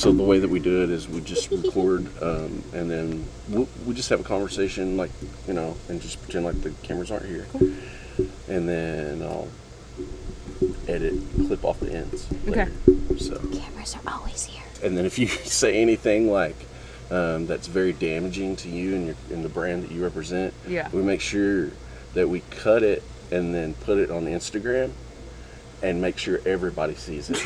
So the way that we do it is we just record, and then we just have a conversation, like, you know, and just pretend like the cameras aren't here. Cool. And then I'll edit, clip off the ends. Okay. So Cameras are always here. And then if you say anything like that's very damaging to you and the brand that you represent, we make sure that we cut it and then put it on Instagram and make sure everybody sees it.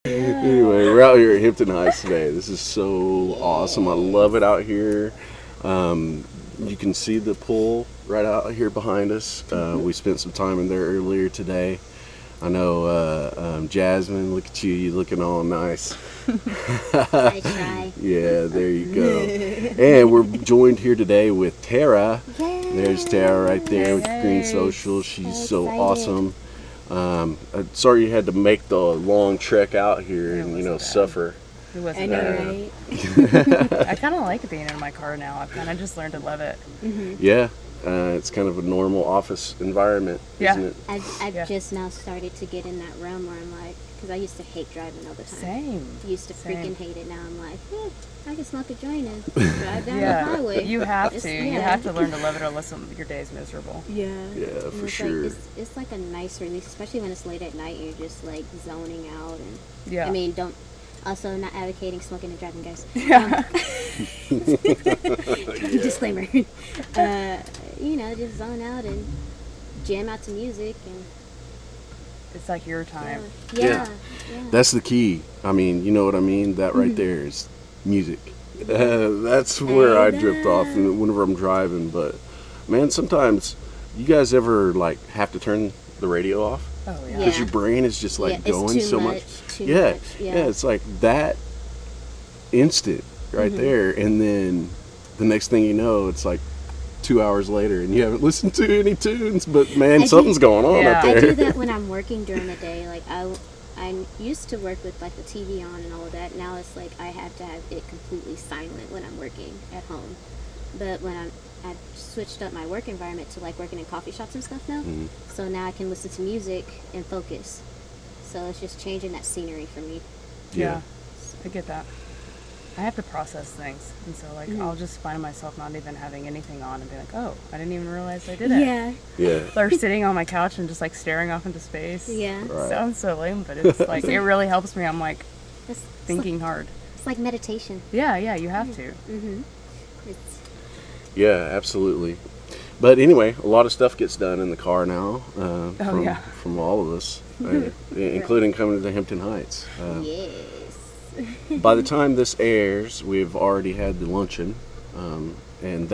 Anyway, we're out here at Hampton Heights today. This is so awesome. I love it out here. You can see the pool right out here behind us. We spent some time in there earlier today. I know, Jasmine, look at you. You're looking all nice. I try. Yeah, there you go. And we're joined here today with Tara. Yay. There's Tara right there with Green Social. She's so awesome. Sorry you had to make the long trek out here and, you know, suffer. It wasn't bad. Right? I kind of like being in my car now. I've kind of just learned to love it. Mm-hmm. Yeah, it's kind of a normal office environment, isn't it? I've just now started to get in that realm where I'm like, because I used to hate driving all the time. Same. Used to freaking hate it. Now I'm like, I can smoke a joint and drive down the highway. You have to. You have to learn to love it, or else your day's miserable. Yeah. Yeah, for sure. Like, it's like a nice release, especially when it's late at night. You're just like zoning out, and I mean, also not advocating smoking and driving, guys. Disclaimer. You know, just zone out and jam out to music, and it's like your time. Yeah. That's the key. I mean, you know what I mean? That right there is music. That's where I drift off whenever I'm driving. But man, sometimes you guys ever like have to turn the radio off? Oh yeah. Because your brain is just like going so much. Yeah, it's like that instant right there, and then the next thing you know, it's like 2 hours later, and you haven't listened to any tunes. But man, something's going on up there. I do that when I'm working during the day. Like I used to work with like the TV on and all of that. Now it's like I have to have it completely silent when I'm working at home. But when I've switched up my work environment to like working in coffee shops and stuff now. So now I can listen to music and focus. So it's just changing that scenery for me. Yeah. I get that. I have to process things, and so like I'll just find myself not even having anything on and be like, oh, I didn't even realize I did it. Yeah. Or sitting on my couch and just like staring off into space. Yeah. Right. Sounds so lame, but it's like it really helps me. I'm like thinking hard. It's like meditation. Yeah, you have to. Yeah, absolutely. But anyway, a lot of stuff gets done in the car now from all of us, including coming to Hampton Heights. Yes. By the time this airs, we've already had the luncheon, and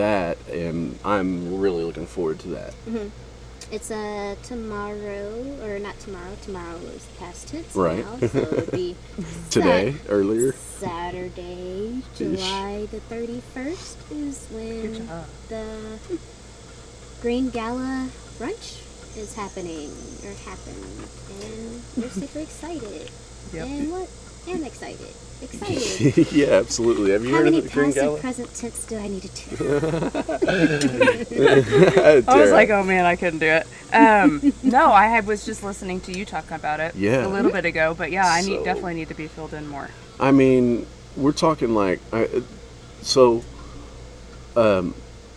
I'm really looking forward to that. It's tomorrow, or not tomorrow. Tomorrow is past tense now, so it would be today, earlier. Saturday, July the 31st is when the Green Gala brunch is happening, or happened, and we're super excited. Yep. And what am excited. Excited. Yeah, absolutely. Have you heard of the Green How many Gala? past and present tense do I need to do? I was like, oh man, I couldn't do it. No, was just listening to you talk about it Yeah. a little bit ago, but yeah, I So- definitely need to be filled in more. I mean, we're talking like,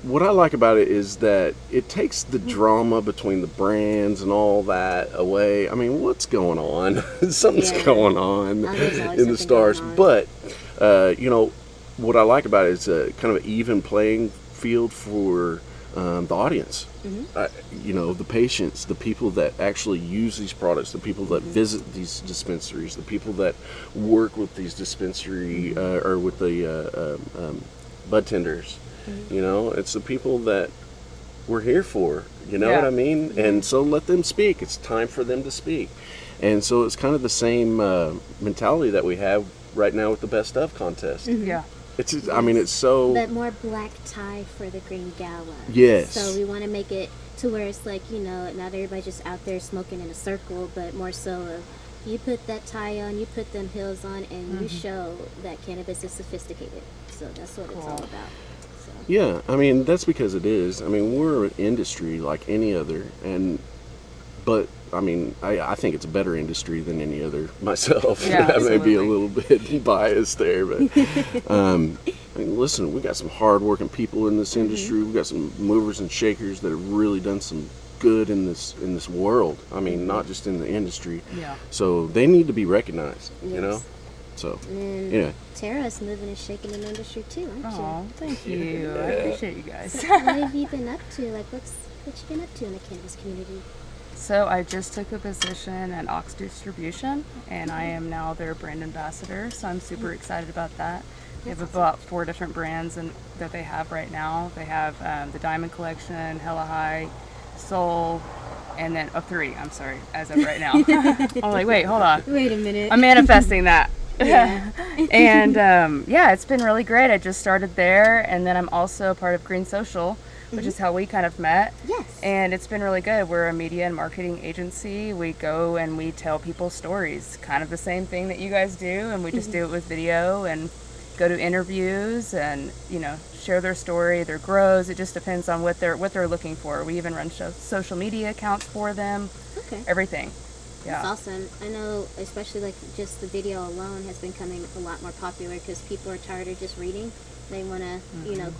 what I like about it is that it takes the drama between the brands and all that away. I mean, what's going on? Something's Yeah. going on Oh, there's always in the something stars. going on. But, what I like about it is a kind of even playing field for the audience. The patients, the people that actually use these products, the people that visit these dispensaries, the people that work with these dispensary or with the bud tenders. It's the people that we're here for. You know what I mean? And so let them speak. It's time for them to speak. And so it's kind of the same mentality that we have right now with the Best Of contest. Yeah. It's so... But more black tie for the Green Gala. Yes. So we want to make it to where it's like, not everybody's just out there smoking in a circle, but more so of you put that tie on, you put them heels on, and you show that cannabis is sophisticated. So that's what it's all about. So. Yeah, I mean, that's because it is. I mean, we're an industry like any other, but I mean, I think it's a better industry than any other myself. Yeah, I may be a absolutely. little bit biased there, but I mean, listen, we got some hardworking people in this industry. We got some movers and shakers that have really done some good in this world. I mean, not just in the industry. Yeah. So they need to be recognized. You know. Yes. So And yeah. Tara's moving and shaking in the industry too, aren't you? Oh, thank you. I appreciate you guys. What have you been up to? Like, what you been up to in the cannabis community? So I just took a position at Ox Distribution, and I am now their brand ambassador. So I'm super excited about that. They have about 4 different brands that they have right now. They have the Diamond Collection, Hella High, Soul, and then 3. I'm sorry, as of right now. I'm like, wait, hold on. Wait a minute. I'm manifesting that. Yeah. And it's been really great. I just started there, and then I'm also part of Green Social, which is how we kind of met. Yes. And it's been really good. We're a media and marketing agency. We go and we tell people stories, kind of the same thing that you guys do, and we just do it with video and go to interviews and share their story, their grows. It just depends on what they're looking for. We even run social media accounts for them. Okay. Everything. Yeah. That's awesome. I know, especially like just the video alone has been becoming a lot more popular because people are tired of just reading. They want to,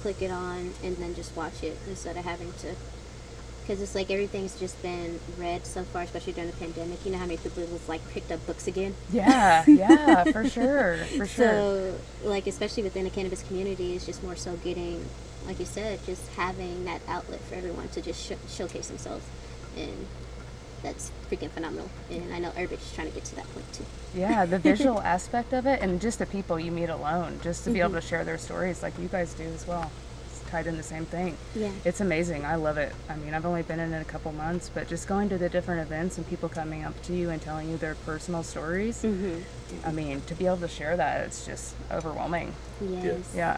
click it on and then just watch it instead of having to. Because it's like everything's just been read so far, especially during the pandemic. You know how many people have like picked up books again? Yeah, for sure. So, like, especially within the cannabis community, it's just more so getting, like you said, just having that outlet for everyone to just showcase themselves. And that's freaking phenomenal. And I know Herbage is trying to get to that point too. Yeah, the visual aspect of it and just the people you meet alone, just to be able to share their stories like you guys do as well. It's tied in the same thing. Yeah. It's amazing. I love it. I mean, I've only been in it a couple months, but just going to the different events and people coming up to you and telling you their personal stories, I mean, to be able to share that, it's just overwhelming. Yes. Yeah.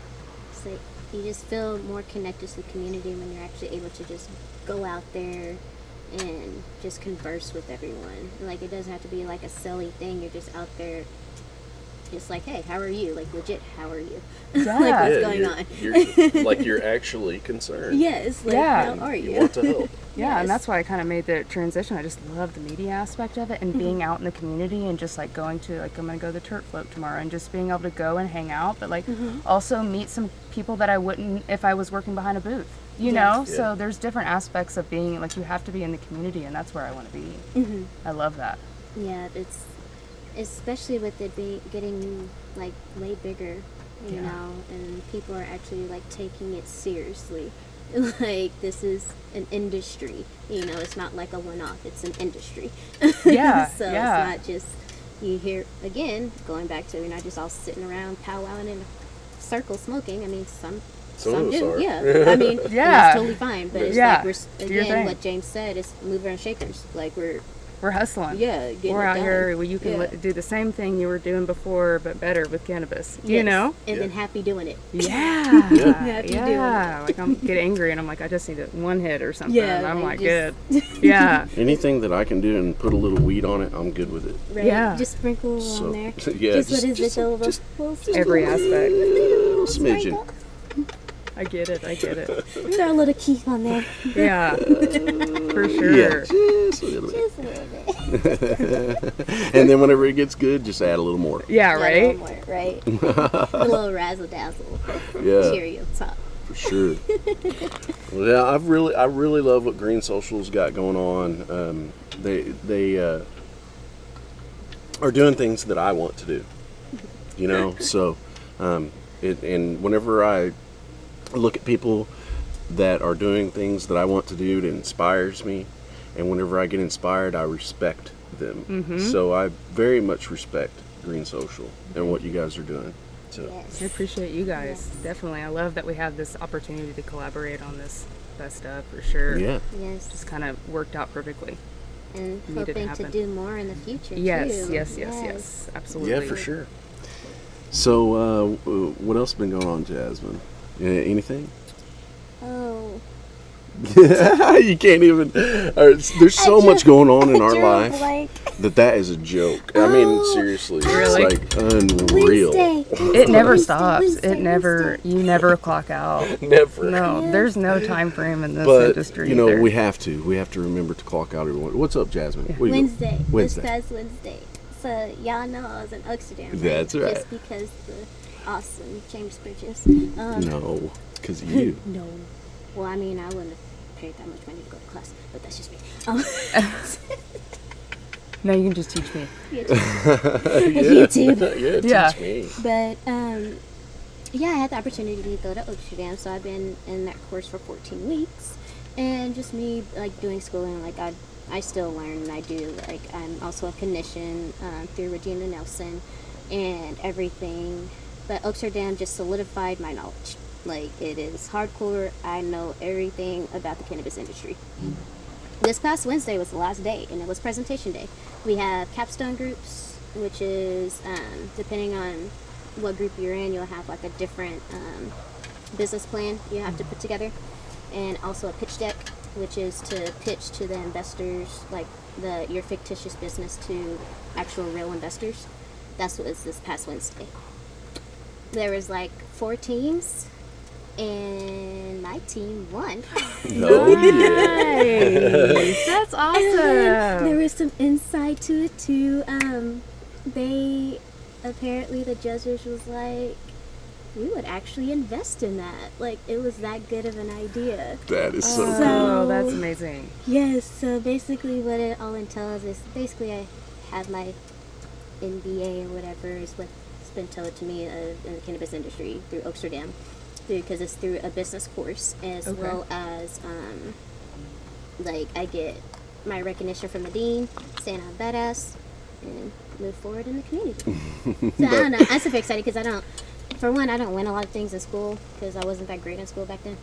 It's like you just feel more connected to the community when you're actually able to just go out there and just converse with everyone. Like, it doesn't have to be like a silly thing. You're just out there just like, hey, how are you? Like, legit, how are you? Yeah. Like, what's going on? You're actually concerned. Yes. Like, Yeah. how are you? You want to help. Yeah, and Yes. that's why I kind of made the transition. I just love the media aspect of it and being out in the community and just like going to, like, I'm going to go to the Turk Float tomorrow and just being able to go and hang out, but like also meet some people that I wouldn't if I was working behind a booth, you know? Yeah. So there's different aspects of being, like, you have to be in the community, and that's where I want to be. I love that. Yeah, it's especially with it getting like way bigger, you know, and people are actually like taking it seriously. Like, this is an industry, you know, it's not like a one-off, it's an industry. Yeah, So yeah. it's not just, you hear, again, going back to, you're not just all sitting around powwowing in a circle smoking. I mean, some Some of us do, are. yeah. I mean, and Yeah. that's totally fine, but it's Yeah, like, do your again, thing. what James said is mover and shakers. Like, we're We're hustling. Yeah, getting We're it out done. here where you can Yeah. do the same thing you were doing before, but better with cannabis. You Yes. know? And then happy doing it. Yeah. Happy doing Yeah. Like I'm get angry and I'm like, I just need one hit or something. Yeah, And I'm like, like, good. Yeah. Anything that I can do and put a little weed on it, I'm good with it. Right? Yeah. Just sprinkle So, on there. yeah, Just what is just- it? A just- little Every aspect. Little smidgen. I get it. Throw a little keef on there. Yeah. For sure. Yeah, just a little bit. Just a little bit. And then whenever it gets good, just add a little more. Yeah, Yeah, right? a little more, right? A little razzle dazzle. Yeah. Cherry on top. For sure. Well, yeah, I really love what Green Social's got going on. They are doing things that I want to do. You know, so and whenever I look at people that are doing things that I want to do, it inspires me. And whenever I get inspired, I respect them. Mm-hmm. So I very much respect Green Social and what you guys are doing. So. Yes. I appreciate you guys. Definitely. I love that we have this opportunity to collaborate on this best stuff for sure. Yeah. Yes. Just kind of worked out perfectly. And Needed to hoping to happen. do more in the future, Yes, too. yes. Absolutely. Yeah, for sure. So, what else been going on, Jasmine? Anything? Oh. You can't even. There's so much going on in our life Like, that is a joke. I mean, Oh, seriously, Really? it's like unreal. It never stops. Wednesday, It never. You never clock out. Never. No, there's no time frame in this But industry. you know, either. we have to remember to clock out everyone. What's up, Jasmine? What you got? Wednesday. Wednesday. This past Wednesday. So y'all know I was in Amsterdam. Right? That's right. Just because the awesome James Bridges. No, because of you. No. Well, I mean, I wouldn't have paid that much money to go to class, but that's just me. No, you can just teach me. YouTube. Yeah, Yeah. teach me. But yeah, I had the opportunity to go to Amsterdam, so I've been in that course for 14 weeks, and just me like doing schooling. Like I still learn and I do. Like I'm also a clinician through Regina Nelson and everything. But Amsterdam just solidified my knowledge. Like it is hardcore. I know everything about the cannabis industry. This past Wednesday was the last day, and it was presentation day. We have capstone groups, which is depending on what group you're in, you'll have like a different business plan you have to put together, and also a pitch deck, which is to pitch to the investors, like your fictitious business to actual real investors. That's what was this past Wednesday. There was like 4 teams, and my team won. No, yeah. Nice. That's awesome. There was some insight to it too. They apparently the judges was like, we would actually invest in that. Like it was that good of an idea. That is so cool. Oh, that's amazing. Yes. So basically, what it all entails is basically I have my MBA or whatever is what's been told to me in the cannabis industry through Amsterdam, because it's through a business course as Okay. well as like I get my recognition from the dean saying I'm badass and move forward in the community. So I don't know. I'm super excited because I don't win a lot of things in school because I wasn't that great in school back then.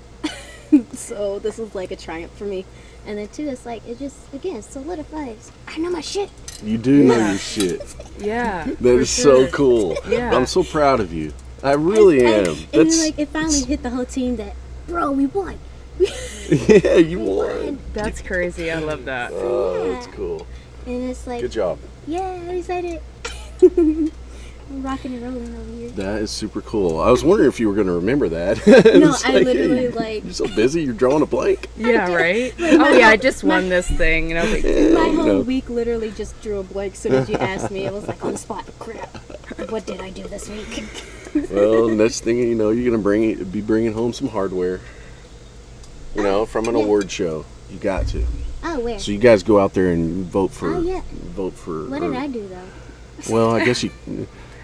So this was like a triumph for me. And then two, it's like it just again solidifies. I know my shit. You do know your shit. Yeah. That for is so sure. cool. Yeah. I'm so proud of you. I really am. And That's then, like it finally hit the whole team that, bro, we won. yeah, you won. That's crazy. I love that. Oh, that's cool. And it's like, Good job. yeah, I'm excited. I'm rocking and rolling over here. That is super cool. I was wondering if you were going to remember that. No, It's I literally like You're so busy, you're drawing a blank. Yeah, right? Oh, yeah, I just won this thing. You know, like, my you whole know. week literally just drew a blank as soon as you asked me. It was like on the spot. Crap. What did I do this week? Well, next thing you know, you're going to be bringing home some hardware. You know, from an yeah. award show. You got to. Oh, where? So you guys go out there and vote for. Oh, yeah. Vote for. What did I do though? Well, I guess you.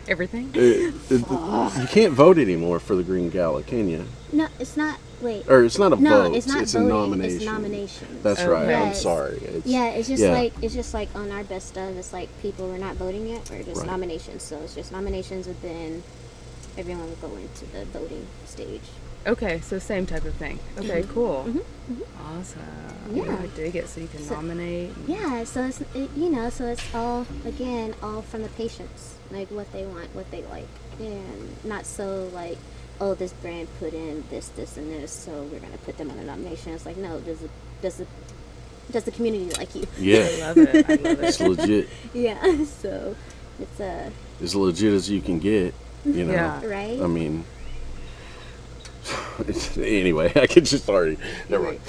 everything? You can't vote anymore for the Green Gala, can you? No, it's not. Wait. Or it's not a No, vote. it's not a voting. nomination. It's nominations. That's Oh, right. I'm yes. sorry. It's, Yeah, it's just yeah. like on our best stuff. It's like people are not voting yet, or just Right. nominations. So it's just nominations, and then everyone will go into the voting stage. Okay, so same type of thing. Okay, cool. Awesome. Yeah. I dig it. So you can nominate. Yeah, so it's so it's all again all from the patients, like what they want, what they like, and not so like, oh, this brand put in this, and this, so we're gonna put them on a nomination. It's like, no, does the community like you? Yeah. I love it. I love It's it. legit. Yeah, so it's As legit as you can get, you know. Yeah. right. I mean, anyway, I could just already. Never mind.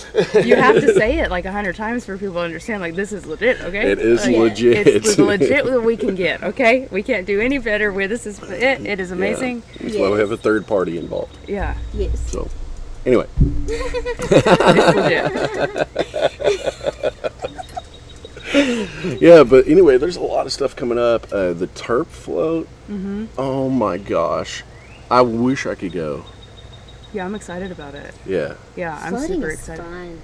You have to say it like 100 times for people to understand. Like, this is legit, okay? It is Like, legit. It's legit what we can get, okay? We can't do any better. This is it. It is amazing. Yeah. That's why we have a third party involved. Yeah. Yes. So, anyway. It's legit. Yeah, but anyway, there's a lot of stuff coming up. The Terp float. Mm-hmm. Oh my gosh, I wish I could go. Yeah, I'm excited about it. Yeah. Yeah, I'm Floating super is excited. fun.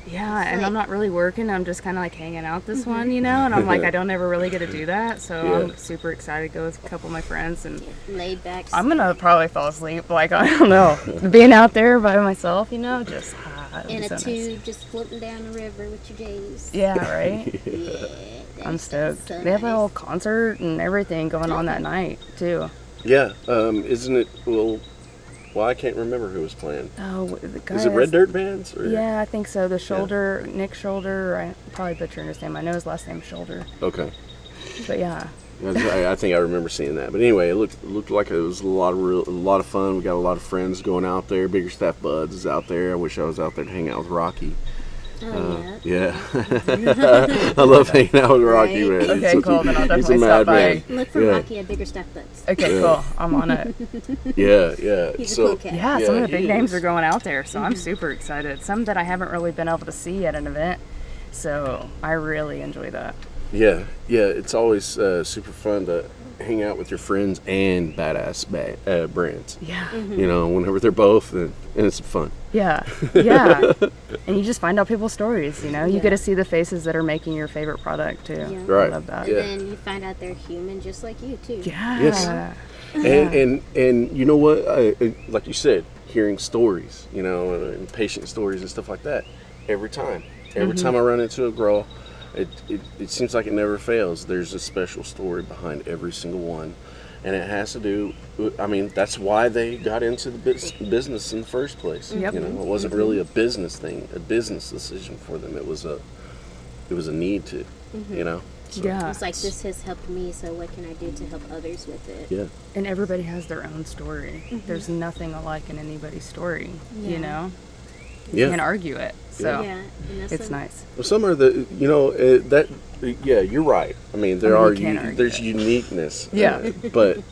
Yeah, and like- I'm not really working. I'm just kind of like hanging out this one, you know? And I'm like, I don't ever really get to do that. So Yeah. I'm super excited to go with a couple of my friends. And Laid back. I'm going to probably fall asleep. Like, I don't know. Being out there by myself, you know, just it'll in be a so tube, nice. just floating down the river with your J's. Yeah, right? Yeah, I'm that's stoked. so They have a nice. whole concert and everything going on that night, too. Yeah. Isn't it? Well, I can't remember who was playing. Oh, the guy Is it Red Dirt Bands? Or? Yeah, I think so. The Shoulder, Nick Shoulder. I'm probably butchering his name. I know his last name's Shoulder. Okay. But yeah. I think I remember seeing that. But anyway, it looked like it was a lot of fun. We got a lot of friends going out there. Bigger Staff Buds is out there. I wish I was out there to hang out with Rocky. Oh, yeah. Yeah. I love hanging out with Rocky, Right. man. Okay, cool. Then I'll He's a definitely stop by. madman. Look for Yeah. Rocky at Bigger Staff Butts. Okay, Yeah. cool. I'm on it. Yeah. He's So a cool cat. Yeah, some Yeah, of the he big names is. are going out there, so I'm super excited. Some that I haven't really been able to see at an event, so I really enjoy that. yeah. It's always super fun to hang out with your friends and badass brands. Yeah. You know, whenever they're both, and it's fun. Yeah. Yeah. And you just find out people's stories, you know? You Yeah. get to see the faces that are making your favorite product, too. Yeah. Right. I love that. And Yeah. then you find out they're human just like you, too. Yeah. Yes. And you know what? Like you said, hearing stories, you know, and patient stories and stuff like that. Every time I run into a grow, it seems like it never fails. There's a special story behind every single one, and it has to do. I mean, that's why they got into the business in the first place. Yep. You know, it wasn't really a business thing, a business decision for them. It was a need to. You know. So, Yeah. It's like, this has helped me, so what can I do to help others with it? Yeah. And everybody has their own story. There's nothing alike in anybody's story, you Yeah. know? You Yeah. can't argue it. So Yeah, and that's it's what- nice. Well, some are the, you know, yeah, you're right. I mean, there I mean, are, you can't argue there's it. uniqueness. Yeah. But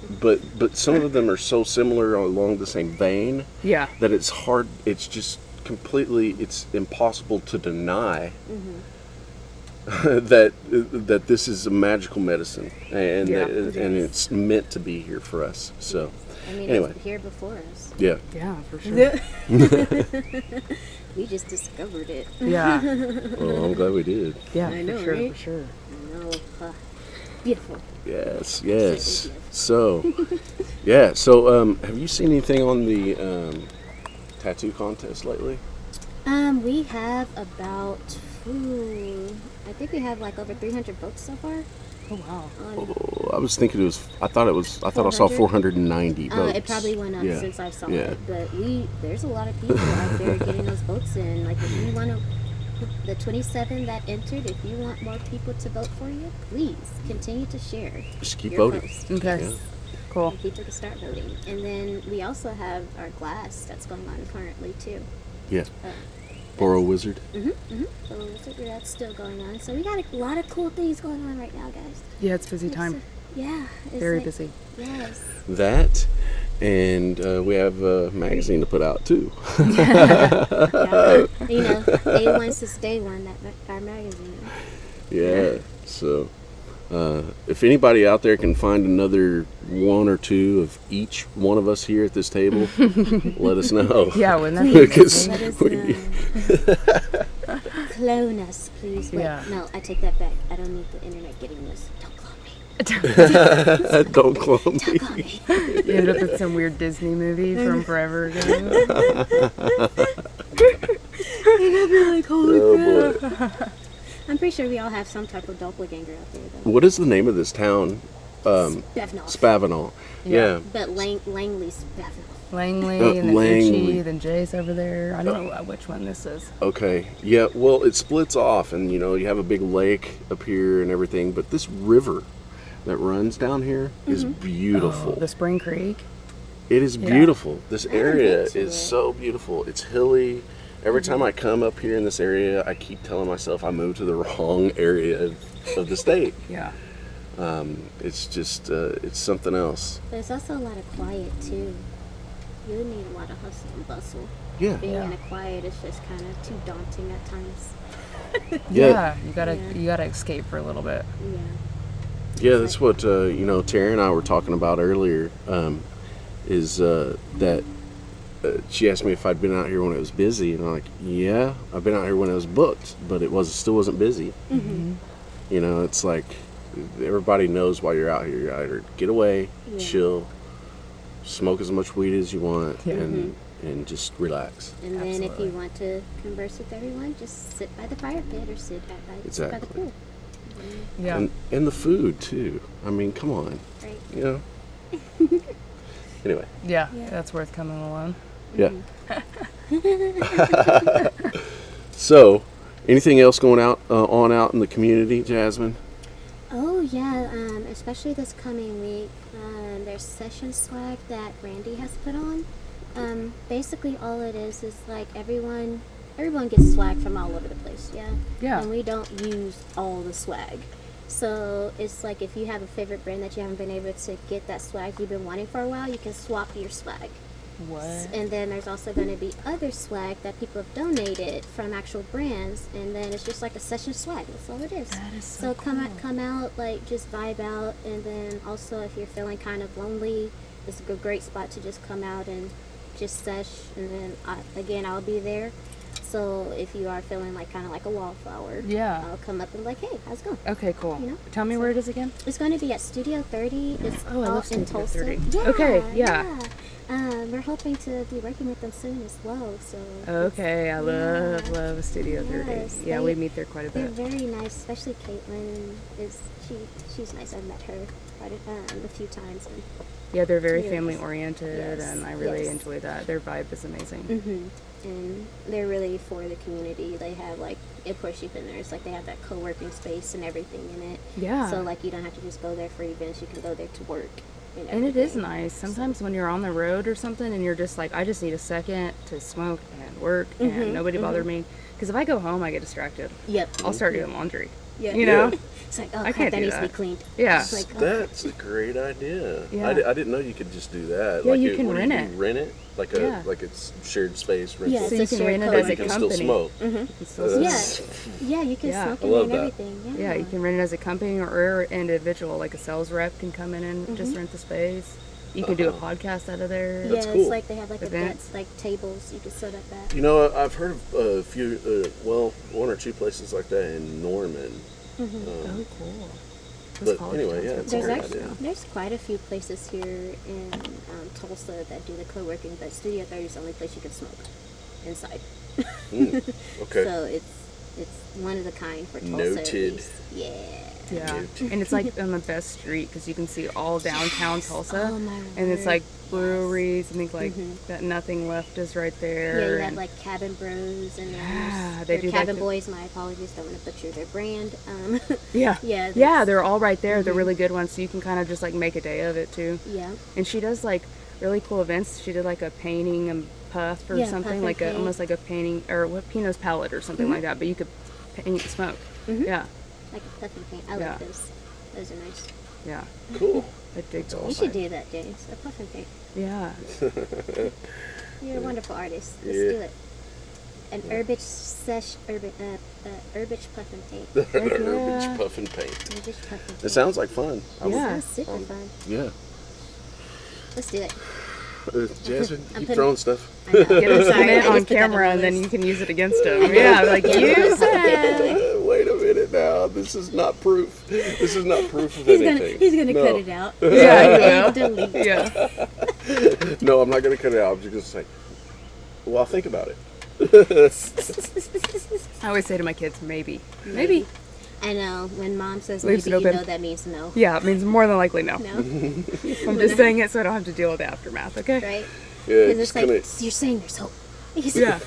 some of them are so similar along the same vein Yeah. that it's hard, it's just completely, it's impossible to deny that this is a magical medicine and Yeah. and it's meant to be here for us. So, I mean, Anyway. it's here before us. yeah. Yeah, for sure. We just discovered it. Yeah. Well, I'm glad we did. Yeah, I know, for sure, right? for sure. I know. Beautiful. Yes. Yes. So, yeah. So, have you seen anything on the tattoo contest lately? We have about, I think we have like over 300 votes so far. Oh, wow. Oh, I was thinking I thought I saw 490 votes. It probably went up Yeah. since I saw Yeah. it, but there's a lot of people out there getting those votes in. Like, if you want to, the 27 that entered, if you want more people to vote for you, please continue to share. Just keep your voting. post. Okay. Yeah. Cool. And people can start voting. And then we also have our glass that's going on currently too. Yeah. Boro Wizard. So that's still going on. So we got a lot of cool things going on right now, guys. Yeah, it's busy time. Yeah. It's Very like- busy. Yes. That, and we have a magazine to put out too. Yeah. You know, A1 since day one, that our magazine. Yeah. So, if anybody out there can find another one or two of each one of us here at this table, let us know. Yeah, wouldn't that be Because Let us we- know. Clone us, please. Wait, Yeah. no, I take that back. I don't need the internet getting this. Don't clone me. Don't clone me. Don't call me. You end up in some weird Disney movie from forever ago. Oh boy. I'm pretty sure we all have some type of doppelganger out there, though. What is the name of this town? Spavnol. Spavinal. Yeah. But Langley's Spavnol. Langley, and then Langley. Itchy, then Jay's over there. I don't know which one this is. Okay. Yeah. Well, it splits off, and you have a big lake up here and everything. But this river that runs down here is beautiful. Oh, the Spring Creek. It is beautiful. This haven't area been to is it. so beautiful. It's hilly. Every time I come up here in this area, I keep telling myself I moved to the wrong area of the state. Yeah. It's just, it's something else. There's also a lot of quiet, too. You would need a lot of hustle and bustle. Yeah. Being in a quiet is just kind of too daunting at times. Yeah. You gotta escape for a little bit. Yeah. Yeah, that's what, Tara and I were talking about earlier, is that she asked me if I'd been out here when it was busy, and I'm like, yeah, I've been out here when it was booked, but it still wasn't busy. Mm-hmm. It's like everybody knows why you're out here. You're either get away, chill, smoke as much weed as you want, and just relax. And then if Absolutely. you want to converse with everyone, just sit by the fire pit or sit by the Exactly. pool. Yeah. And the food, too. I mean, come on. Right. Anyway. Yeah. That's worth coming alone. Yeah. So, anything else going out in the community, Jasmine? Oh yeah, especially this coming week. There's session swag that Randy has put on. Basically all it is like everyone gets swag from all over the place, yeah? Yeah. And we don't use all the swag. So it's like if you have a favorite brand that you haven't been able to get that swag you've been wanting for a while, you can swap your swag. What? And then there's also going to be other swag that people have donated from actual brands, and then it's just like a session swag. That's all it is. That is So cool. come out, like just vibe out, and then also if you're feeling kind of lonely, it's a great spot to just come out and just sesh. And then I'll be there. So if you are feeling like kind of like a wallflower, Yeah. I'll come up and be like, hey, how's it going? Okay, cool. You know? Tell me where it is again. It's going to be at Studio 30. It's Oh, I out love in Studio Tulsa. 30. Yeah, Okay, yeah. We're hoping to be working with them soon as well. So Okay, I love Studio 30. Yes, Yeah, we meet there quite a they're bit. very nice, especially Caitlin. She's nice. I've met her quite a few times. And, Yeah, they're very Yes. family oriented, Yes. and I really Yes. enjoy that. Their vibe is amazing. and they're really for the community. They have like, of course you've been there. It's like they have that co-working space and everything in it. Yeah. So like you don't have to just go there for events. You can go there to work. And it is everything. nice. Sometimes when you're on the road or something and you're just like, I just need a second to smoke and work and nobody bother me. Because if I go home, I get distracted. Yep. I'll start doing laundry. Yeah. You know? It's like, oh I crap, can't that do needs to be that. cleaned. Yeah. It's like, oh, That's a great idea. Yeah. I didn't know you could just do that. Yeah, like you can what do rent do? it. Rent it? Like Yeah. like it's shared space rental. Yeah, So it's you a can shared rent it code. as you a can company. still smoke. It's so yeah, smart. yeah, you can Yeah. smoke I in love there and that. everything. Yeah, you can rent it as a company or individual. Like a sales rep can come in and just rent the space. You can do a podcast out of there. Yeah, cool. it's like they have like Events. events, like tables you can set up at. I've heard of a few, one or two places like that in Norman. Oh, cool. But college anyway, towns yeah, are it's cool. a There's great actually idea. there's quite a few places here in Tulsa that do the co-working, but Studio 30 is the only place you can smoke inside. Okay. So it's one of the kind for Tulsa. at Noted. least. Yeah. Yeah, and it's like on the best street because you can see all downtown Tulsa, Oh, my and it's word. like breweries. I think like that Nothing Left is right there. Yeah, you have and- like Cabin Bros and Yeah, or they do like Cabin the- Boys. My apologies, don't want to butcher their brand. yeah, yeah, yeah, that's- they're all right there. They're really good ones, so you can kind of just like make a day of it too. yeah. And she does like really cool events. She did like a painting and puff or Yeah, something, puff and like a, paint. almost like a painting or what Pinot's palette or something like that. But you could paint smoke. Yeah, Like a puff and paint. I Yeah. like those. Those are nice. yeah, Cool. I dig those. You should do that, James. A puff and paint. Yeah, You're a wonderful artist. Let's Yeah. do it. An Herbage Herbage puff and paint. Herbage puff and paint. Herbage puff and paint. It sounds like fun. Yeah. Sounds super fun. Yeah. Let's do it. Jasmine, I'm keep putting- throwing stuff. I know. get him Sorry, some I in just on put that on camera my and then list. you can use it against him. Yeah, like use it. Wait a minute. right now. This is not proof. This is not proof of anything. He's gonna No. cut it out. Yeah, Delete. yeah. No, I'm not going to cut it out. I'm just going to say, well, I'll think about it. I always say to my kids, maybe. Maybe. I know. When mom says Leaves maybe, it you open. know that means no. Yeah, it means more than likely no. No, I'm just saying it so I don't have to deal with the aftermath, okay? right? Yeah, Because just it's like, kind you're saying there's hope. Yeah.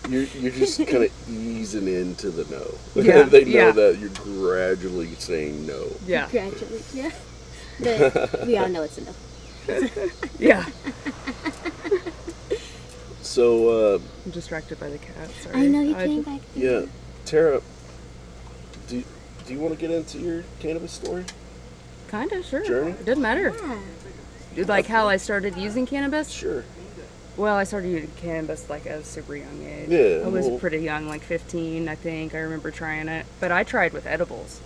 you're just kind of easing into the no. Yeah, They know yeah. that you're gradually saying no. Yeah. Gradually, yeah. But we all know it's a no. Yeah. So, I'm distracted by the cat, sorry. I know you came back. yeah, Tara, do you want to get into your cannabis story? Kinda, sure. Journey? It doesn't matter. Yeah. Like how I started using cannabis? Sure. Well, I started using cannabis like at a super young age. Yeah, I was well- pretty young, like 15, I think. I remember trying it. But I tried with edibles.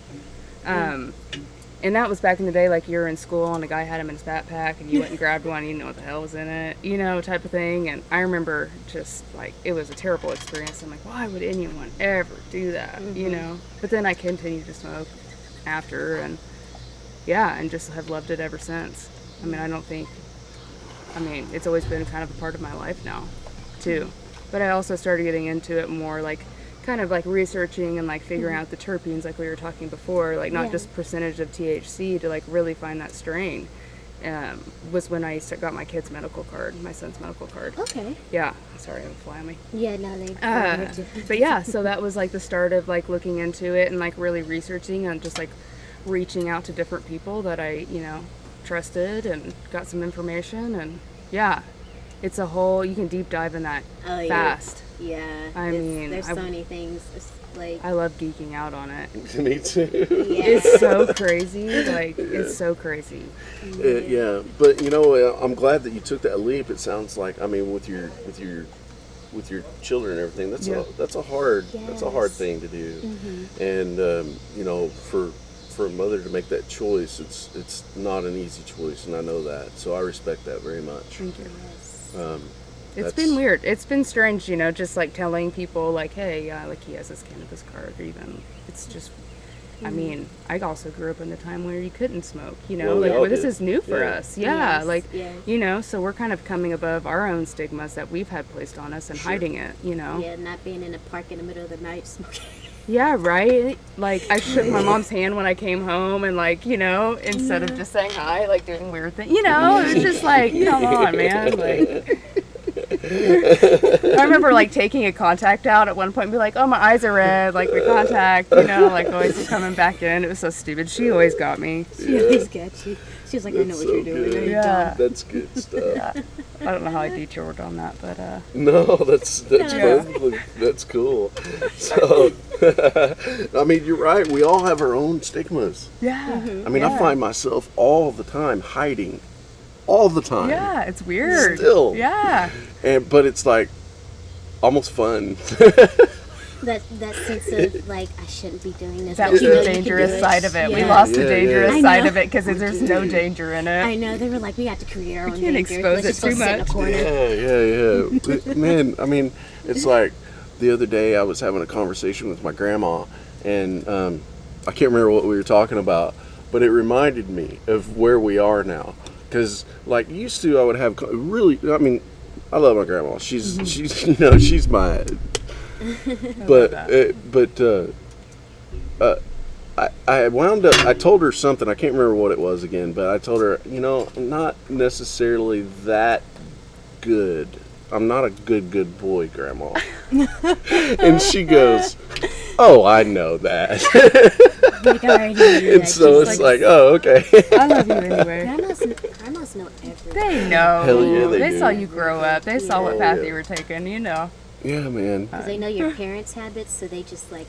And that was back in the day, like you were in school and a guy had them in his backpack and you went and grabbed one, you didn't know what the hell was in it, you know, type of thing. And I remember just like, it was a terrible experience. I'm like, why would anyone ever do that, you know? But then I continued to smoke after and yeah, and just have loved it ever since. I mean, it's always been kind of a part of my life now, too. But I also started getting into it more, like, kind of like researching and like figuring out the terpenes, like we were talking before, like not Yeah. just percentage of THC to like really find that strain. Was when I got my kid's medical card, my son's medical card. Okay. Yeah, sorry, I have a fly on me. Yeah, no, they. But yeah, so that was like the start of like looking into it and like really researching and just like reaching out to different people that I, trusted and got some information and yeah, it's a whole, you can deep dive in that fast. Yeah. I there's so many things. It's like. I love geeking out on it. Me too. Yeah. It's so crazy, like it's so crazy. Yeah, but I'm glad that you took that leap. It sounds like, I mean, with your children and everything, that's a hard Yes. thing to do. And for a mother to make that choice, it's not an easy choice, and I know that. So I respect that very much. Thank you. It's That's- been weird. It's been strange, just like telling people like, hey, like he has this cannabis card, or even it's just. I mean, I also grew up in the time where you couldn't smoke, Well, we like all where this did. is new for Yeah. us. Yeah, Yes, like, yes. so we're kind of coming above our own stigmas that we've had placed on us and hiding it, Yeah, not being in a park in the middle of the night smoking. Yeah, right? Like, I shook my mom's hand when I came home and, like, instead of just saying hi, like, doing weird things, it was just like, come on, man. Like, I remember, like, taking a contact out at one point and be like, oh, my eyes are red, like, the contact, like, always coming back in. It was so stupid. She always got me. She always got you. She was like, I know what you're doing. Good. Yeah. That's good stuff. I don't know how I detoured on that, but, No, that's perfectly, that's cool. So, I mean, you're right. We all have our own stigmas. yeah. I mean, I find myself all the time hiding, all the time. Yeah, it's weird. Still. Yeah. But it's like almost fun. That sense of like I shouldn't be doing this. That but was you know the you can dangerous do it. side of it. We Yeah. lost the Yeah, dangerous yeah. side I of it because there's no danger in it. I know they were like, we have to create our own can't danger. expose Let's it just go too sit in a much. corner. Yeah. Man, I mean, it's like the other day I was having a conversation with my grandma, and I can't remember what we were talking about, but it reminded me of where we are now. Because, like, used to, I would have really, I mean, I love my grandma. She's she's my, I wound up, I told her something, I can't remember what it was again, but I told her, I'm not necessarily that good. I'm not a good boy, Grandma. And she goes, oh, I know that. Like, I already knew And that. so She's it's like, oh, okay. I love you anyway. grandmas know everything. They know. Hell yeah, they do. saw you grow up. They saw what Oh, path yeah. you were taking, Yeah, man. Because they know your parents' habits, so they just like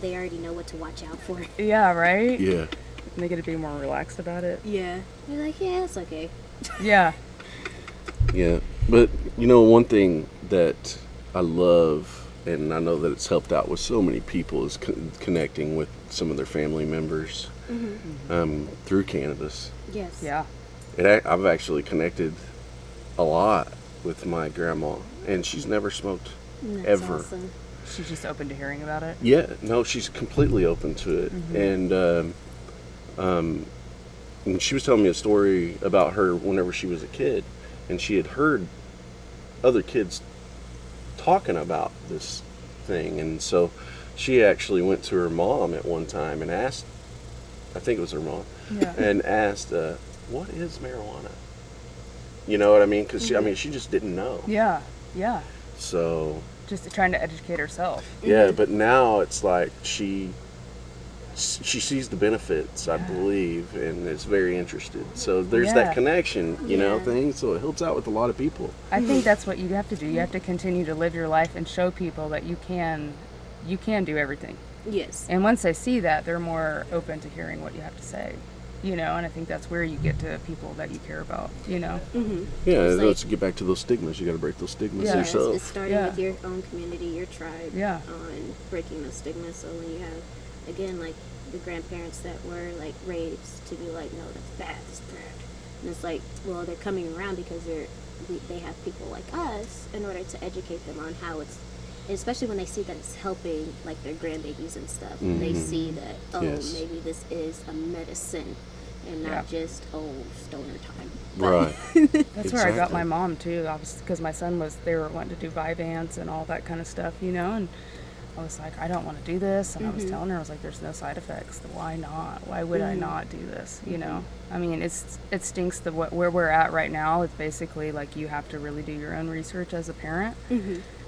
they already know what to watch out for. Yeah, right? Yeah. And they get to be more relaxed about it. Yeah. You're like, yeah, it's okay. Yeah. Yeah. But, one thing that I love, and I know that it's helped out with so many people, is connecting with some of their family members through cannabis. Yes. Yeah. I've actually connected a lot with my grandma, and she's never smoked That's ever. awesome. She's just open to hearing about it. Yeah, no, she's completely open to it. And she was telling me a story about her whenever she was a kid, and she had heard other kids talking about this thing, and so she actually went to her mom at one time and asked, I think it was her mom, and asked, what is marijuana? You know what I mean? Because she just didn't know. Yeah. So Just trying to educate herself. yeah, but now it's like she sees the benefits, I believe, and is very interested. So there's that connection, you know, thing. So it helps out with a lot of people. I think that's what you have to do. You have to continue to live your life and show people that you can do everything. Yes. And once they see that, they're more open to hearing what you have to say. You know, and I think that's where you get to people that you care about, you know. Yeah, It's let's get back to those stigmas. You got to break those stigmas yourself. It's starting with your own community, your tribe, Yeah. on breaking those stigmas. So when you have, again, like the grandparents that were like raised to be like, no, that's bad, and it's like, well, they're coming around because they have people like us in order to educate them on how it's, especially when they see that it's helping like their grandbabies and stuff. They see that maybe this is a medicine and not just stoner time. Right. That's where I got my mom too, obviously, because my son they were wanting to do Vyvanse and all that kind of stuff, you know, and I was like, I don't want to do this, and I was telling her, I was like, there's no side effects. Why not? Why would I not do this? You know, I mean, it stinks where we're at right now. It's basically like you have to really do your own research as a parent,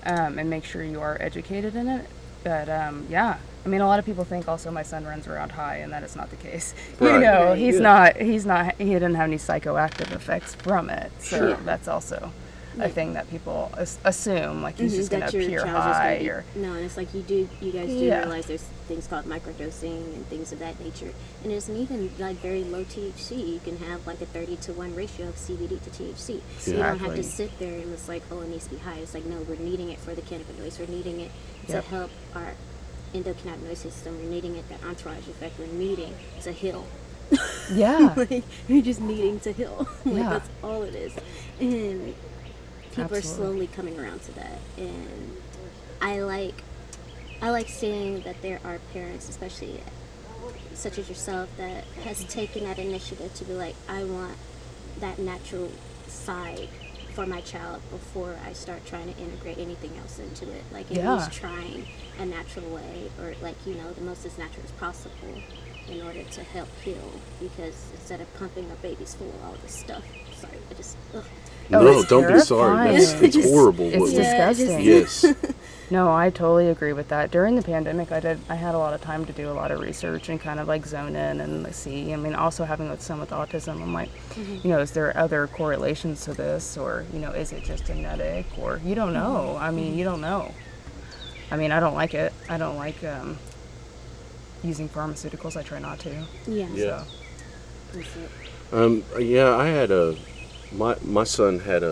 and make sure you are educated in it. But yeah, I mean, a lot of people think also my son runs around high, and that is not the case. Right. You know, he didn't have any psychoactive effects from it. So that's also a thing that people assume, like he's just going to appear high or. No, and it's like you guys do realize there's things called microdosing and things of that nature, and it's even like very low THC. You can have like a 30-to-1 ratio of CBD to THC. So you don't have to sit there and it's like, oh, it needs to be high. It's like, no, we're needing it for the cannabinoids. We're needing it to help our endocannabinoid system. We're needing it, that entourage effect. We're needing to heal. Yeah. Like, we're just needing to heal. Like that's all it is. And people are slowly coming around to that, and I like seeing that there are parents, especially such as yourself, that has taken that initiative to be like, I want that natural side for my child before I start trying to integrate anything else into it. Like at least trying a natural way, or like, you know, the most as natural as possible in order to help heal, because instead of pumping a babies full of all this stuff, sorry, I just No, don't be sorry. It's horrible. It's disgusting. Yes. No, I totally agree with that. During the pandemic, I had a lot of time to do a lot of research and kind of like zone in and see. I mean, also having son with autism, I'm like, you know, is there other correlations to this, or, you know, is it just genetic, or you don't know. I mean, you don't know. I mean, I don't like it. I don't like using pharmaceuticals. I try not to. Yeah. So. Yeah, I had my son had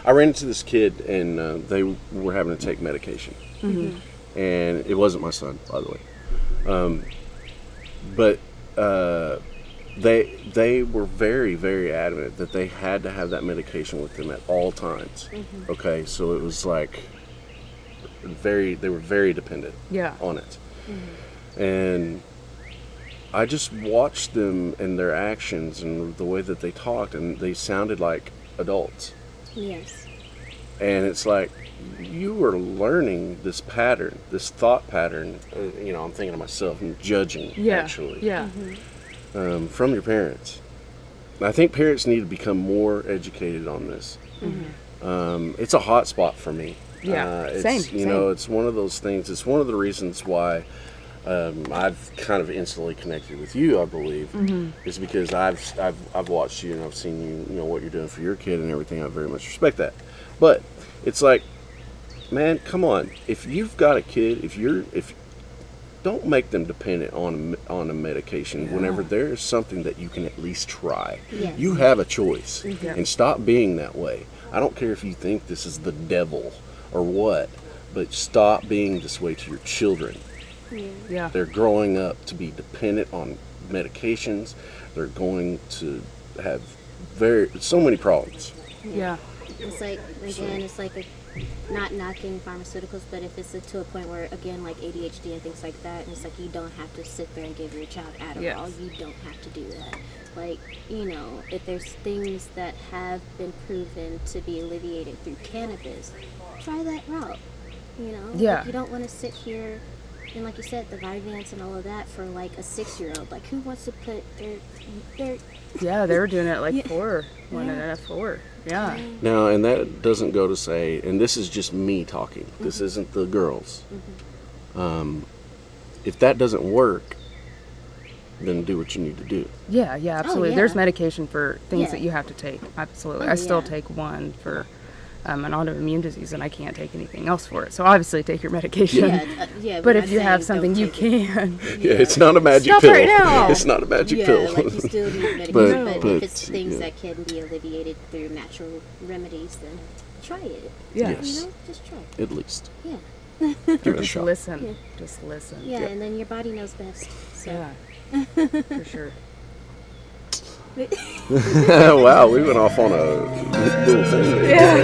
I ran into this kid, and they were having to take medication, and it wasn't my son, by the way, but they were very, very adamant that they had to have that medication with them at all times. Okay, so it was like they were very dependent on it, and I just watched them and their actions and the way that they talked, and they sounded like adults. Yes. And it's like, you are learning this pattern, this thought pattern, you know, I'm thinking to myself and judging, actually, from your parents. I think parents need to become more educated on this. It's a hot spot for me. Same. You know, it's one of those things, it's one of the reasons why I've kind of instantly connected with you, I believe, is because I've watched you and I've seen you know what you're doing for your kid and everything. I very much respect that. But it's like, man, come on. If you've got a kid, if don't make them dependent on a medication whenever there is something that you can at least try. Yes. You have a choice, and stop being that way. I don't care if you think this is the devil or what, but stop being this way to your children. Yeah. They're growing up to be dependent on medications. They're going to have so many problems. Yeah. It's like, again, it's like not knocking pharmaceuticals, but if it's to a point where, again, like ADHD and things like that, and it's like you don't have to sit there and give your child Adderall. Yes. You don't have to do that. Like, you know, if there's things that have been proven to be alleviated through cannabis, try that route. You know, Yeah. Like, you don't want to sit here and, like you said, the Vyvanse and all of that for like a 6-year-old. Like, who wants to put their Yeah, they were doing it at like Yeah. 4, one and a 4. Yeah. Now, and that doesn't go to say, and this is just me talking. This isn't the girls. If that doesn't work, then do what you need to do. Yeah, absolutely. yeah. There's medication for things Yeah. that you have to take. Absolutely. Oh, I still yeah. take one for an autoimmune disease, and I can't take anything else for it. So obviously take your medication. yeah. But we're if not you have saying something don't you take it. can. Yeah, it's not a magic Stop pill. right now. It's not a magic Yeah, pill. like you still need medication, But- but if it's but, things yeah. that can be alleviated through natural remedies, then try it. Yeah. Yes. You know, just try it. At least. Yeah. Give it a Just shot. listen. Yeah. Just listen. Yeah, Yeah. and then your body knows best. So. Yeah. For sure. Wow, we went off on a little thing there. Yeah.